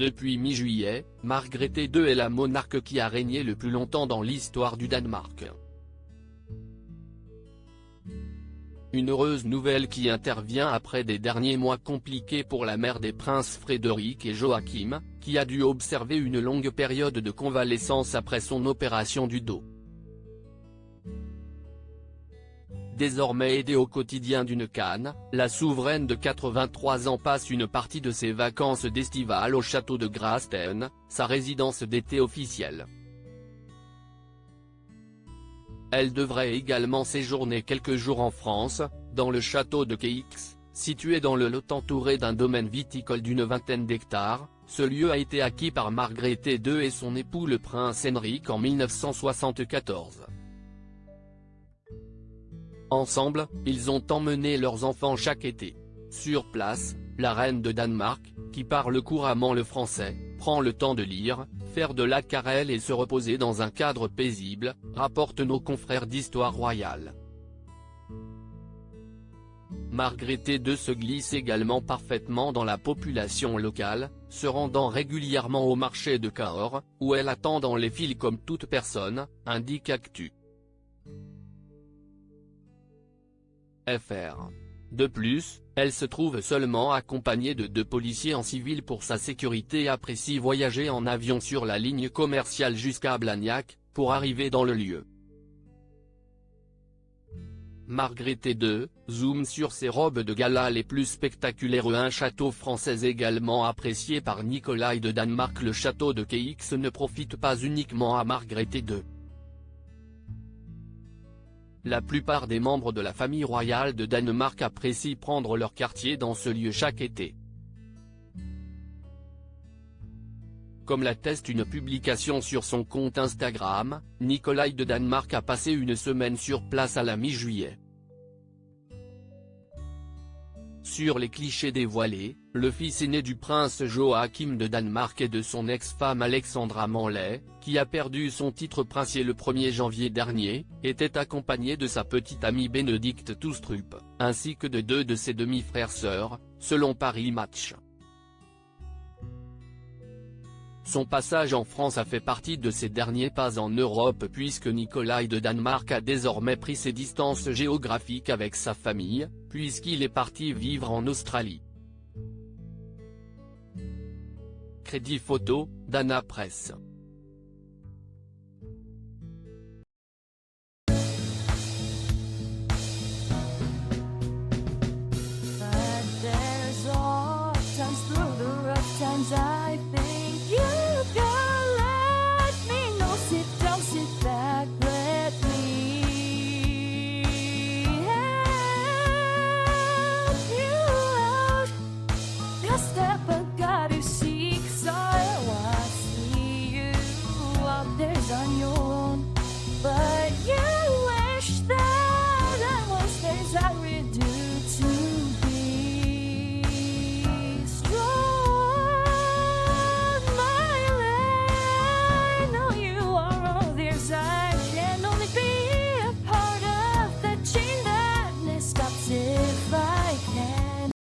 Depuis mi-juillet, Margrethe II est la monarque qui a régné le plus longtemps dans l'histoire du Danemark. Une heureuse nouvelle qui intervient après des derniers mois compliqués pour la mère des princes Frédéric et Joachim, qui a dû observer une longue période de convalescence après son opération du dos. Désormais aidée au quotidien d'une canne, la souveraine de 83 ans passe une partie de ses vacances d'estival au château de Gråsten, sa résidence d'été officielle. Elle devrait également séjourner quelques jours en France, dans le château de Keix, situé dans le Lot entouré d'un domaine viticole d'une vingtaine d'hectares. Ce lieu a été acquis par Margrethe II et son époux le prince Henrik en 1974. Ensemble, ils ont emmené leurs enfants chaque été. Sur place, la reine de Danemark, qui parle couramment le français, prend le temps de lire, faire de l'aquarelle et se reposer dans un cadre paisible, rapportent nos confrères d'Histoire royale. Margrethe II se glisse également parfaitement dans la population locale, se rendant régulièrement au marché de Cahors, où elle attend dans les files comme toute personne, indique Actu. FR. De plus, elle se trouve seulement accompagnée de 2 policiers en civil pour sa sécurité et apprécie voyager en avion sur la ligne commerciale jusqu'à Blagnac, pour arriver dans le lieu. Margrethe II, zoom sur ses robes de gala les plus spectaculaires. Un château français également apprécié par Nicolai de Danemark. Le château de Keix ne profite pas uniquement à Margrethe II. La plupart des membres de la famille royale de Danemark apprécient prendre leur quartier dans ce lieu chaque été. Comme l'atteste une publication sur son compte Instagram, Nicolai de Danemark a passé une semaine sur place à la mi-juillet. Sur les clichés dévoilés, le fils aîné du prince Joachim de Danemark et de son ex-femme Alexandra Manley, qui a perdu son titre princier le 1er janvier dernier, était accompagné de sa petite amie Bénédicte Toustrup, ainsi que de 2 de ses demi-frères sœurs, selon Paris Match. Son passage en France a fait partie de ses derniers pas en Europe puisque Nicolai de Danemark a désormais pris ses distances géographiques avec sa famille, puisqu'il est parti vivre en Australie. Crédit photo, Dana Press.